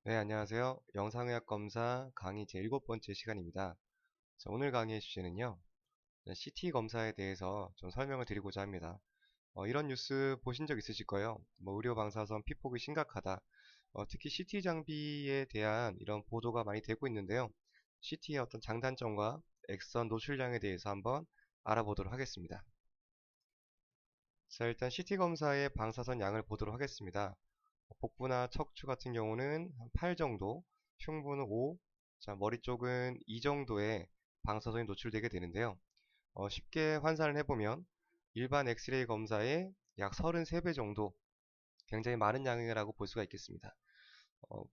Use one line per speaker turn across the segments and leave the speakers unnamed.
네, 안녕하세요. 영상의학 검사 강의 제7번째 시간입니다. 자, 오늘 강의의 주제는요, CT 검사에 대해서 좀 설명을 드리고자 합니다. 이런 뉴스 보신 적 있으실 거예요. 의료 방사선 피폭이 심각하다. 특히 CT 장비에 대한 이런 보도가 많이 되고 있는데요. CT의 어떤 장단점과 X선 노출량에 대해서 한번 알아보도록 하겠습니다. 자, 일단 CT 검사의 방사선 양을 보도록 하겠습니다. 복부나 척추 같은 경우는 한 8 정도, 흉부는 5, 자, 머리 쪽은 2 정도의 방사선이 노출되게 되는데요. 쉽게 환산을 해보면 일반 엑스레이 검사의 약 33배 정도, 굉장히 많은 양이라고 볼 수가 있겠습니다.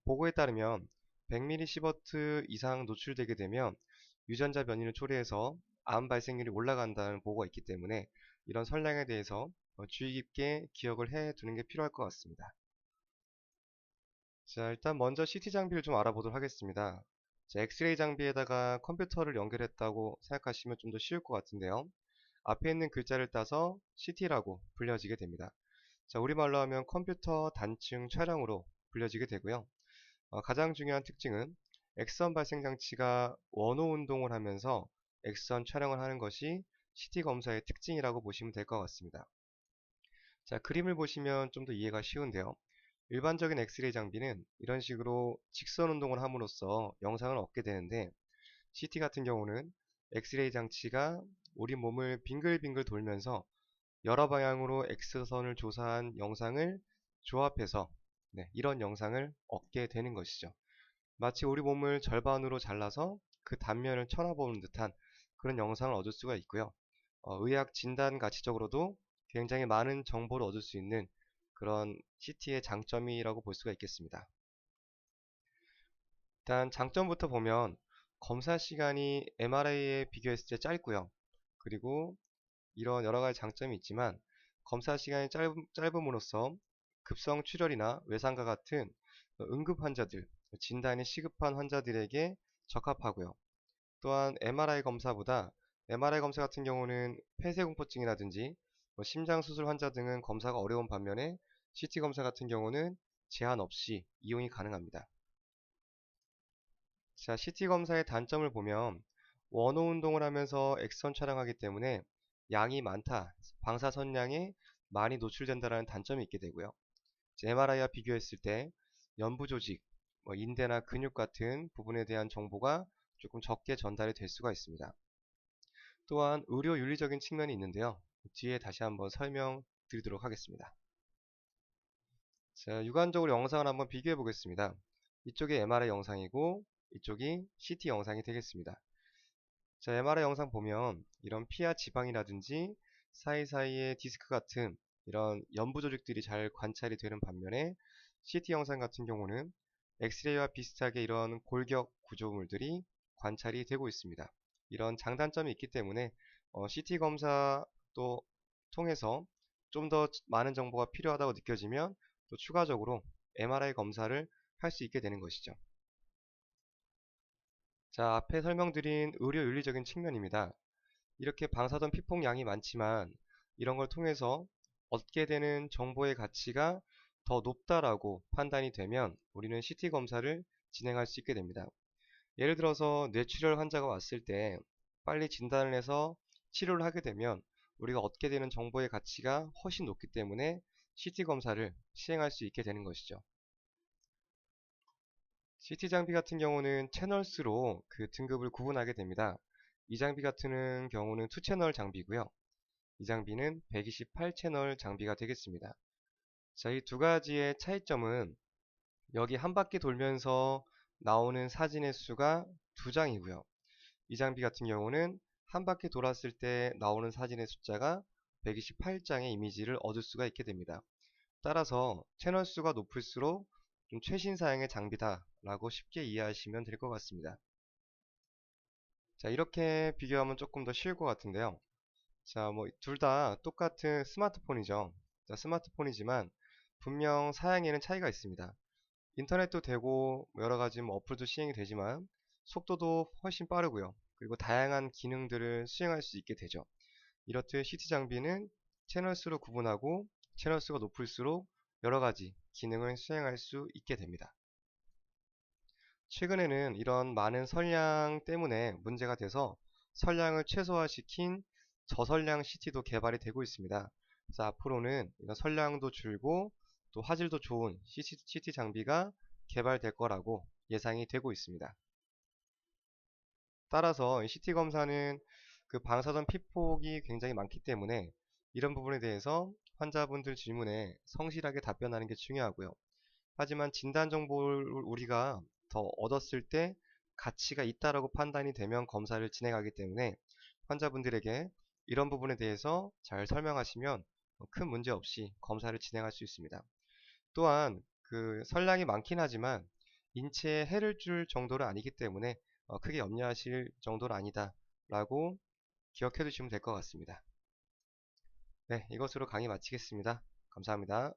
보고에 따르면 100mSv 이상 노출되게 되면 유전자 변이를 초래해서 암 발생률이 올라간다는 보고가 있기 때문에 이런 선량에 대해서 주의 깊게 기억을 해 두는 게 필요할 것 같습니다. 자, 일단 먼저 CT 장비를 좀 알아보도록 하겠습니다. 자, 엑스레이 장비에다가 컴퓨터를 연결했다고 생각하시면 좀 더 쉬울 것 같은데요. 앞에 있는 글자를 따서 CT라고 불려지게 됩니다. 자, 우리말로 하면 컴퓨터 단층 촬영으로 불려지게 되고요. 가장 중요한 특징은 X선 발생 장치가 원호 운동을 하면서 X선 촬영을 하는 것이 CT 검사의 특징이라고 보시면 될 것 같습니다. 자, 그림을 보시면 좀 더 이해가 쉬운데요. 일반적인 엑스레이 장비는 이런 식으로 직선 운동을 함으로써 영상을 얻게 되는데 CT 같은 경우는 엑스레이 장치가 우리 몸을 빙글빙글 돌면서 여러 방향으로 X선을 조사한 영상을 조합해서 이런 영상을 얻게 되는 것이죠. 마치 우리 몸을 절반으로 잘라서 그 단면을 쳐다보는 듯한 그런 영상을 얻을 수가 있고요. 의학 진단 가치적으로도 굉장히 많은 정보를 얻을 수 있는 그런 CT의 장점이라고 볼 수가 있겠습니다. 일단 장점부터 보면 검사 시간이 MRI에 비교했을 때 짧고요. 그리고 이런 여러 가지 장점이 있지만 검사 시간이 짧음으로써 급성 출혈이나 외상과 같은 응급 환자들, 진단이 시급한 환자들에게 적합하고요. 또한 MRI 검사보다 MRI 검사 같은 경우는 폐쇄공포증이라든지 심장 수술 환자 등은 검사가 어려운 반면에 CT 검사 같은 경우는 제한 없이 이용이 가능합니다. 자, CT 검사의 단점을 보면 원호 운동을 하면서 X선 촬영하기 때문에 양이 많다, 방사선량이 많이 노출된다는 단점이 있게 되고요. MRI와 비교했을 때 연부 조직, 인대나 근육 같은 부분에 대한 정보가 조금 적게 전달이 될 수가 있습니다. 또한 의료 윤리적인 측면이 있는데요. 뒤에 다시 한번 설명드리도록 하겠습니다. 자, 육안적으로 영상을 한번 비교해 보겠습니다. 이쪽이 MRI 영상이고 이쪽이 CT 영상이 되겠습니다. 자, MRI 영상 보면 이런 피하 지방이라든지 사이사이의 디스크 같은 이런 연부 조직들이 잘 관찰이 되는 반면에 CT 영상 같은 경우는 엑스레이와 비슷하게 이런 골격 구조물들이 관찰이 되고 있습니다. 이런 장단점이 있기 때문에 CT 검사도 통해서 좀 더 많은 정보가 필요하다고 느껴지면 또 추가적으로 MRI 검사를 할 수 있게 되는 것이죠. 자, 앞에 설명드린 의료 윤리적인 측면입니다. 이렇게 방사선 피폭량이 많지만 이런 걸 통해서 얻게 되는 정보의 가치가 더 높다라고 판단이 되면 우리는 CT 검사를 진행할 수 있게 됩니다. 예를 들어서 뇌출혈 환자가 왔을 때 빨리 진단을 해서 치료를 하게 되면 우리가 얻게 되는 정보의 가치가 훨씬 높기 때문에 CT 검사를 시행할 수 있게 되는 것이죠. CT 장비 같은 경우는 채널수로 그 등급을 구분하게 됩니다. 이 장비 같은 경우는 2채널 장비고요. 이 장비는 128채널 장비가 되겠습니다. 자, 이 두 가지의 차이점은 여기 한 바퀴 돌면서 나오는 사진의 수가 2장이고요. 이 장비 같은 경우는 한 바퀴 돌았을 때 나오는 사진의 숫자가 128장의 이미지를 얻을 수가 있게 됩니다. 따라서 채널 수가 높을수록 좀 최신 사양의 장비다 라고 쉽게 이해하시면 될 것 같습니다. 자, 이렇게 비교하면 조금 더 쉬울 것 같은데요. 자, 둘 다 똑같은 스마트폰이죠. 자, 스마트폰이지만 분명 사양에는 차이가 있습니다. 인터넷도 되고 여러 가지 어플도 시행이 되지만 속도도 훨씬 빠르고요. 그리고 다양한 기능들을 수행할 수 있게 되죠. 이렇듯 CT 장비는 채널 수로 구분하고 채널 수가 높을수록 여러 가지 기능을 수행할 수 있게 됩니다. 최근에는 이런 많은 선량 때문에 문제가 돼서 선량을 최소화시킨 저선량 CT도 개발이 되고 있습니다. 그래서 앞으로는 이런 선량도 줄고 또 화질도 좋은 CT 장비가 개발될 거라고 예상이 되고 있습니다. 따라서 CT 검사는 그 방사선 피폭이 굉장히 많기 때문에 이런 부분에 대해서 환자분들 질문에 성실하게 답변하는 게 중요하고요. 하지만 진단 정보를 우리가 더 얻었을 때 가치가 있다라고 판단이 되면 검사를 진행하기 때문에 환자분들에게 이런 부분에 대해서 잘 설명하시면 큰 문제 없이 검사를 진행할 수 있습니다. 또한 그 선량이 많긴 하지만 인체에 해를 줄 정도는 아니기 때문에 크게 염려하실 정도는 아니다 라고 기억해 두시면 될 것 같습니다. 네, 이것으로 강의 마치겠습니다. 감사합니다.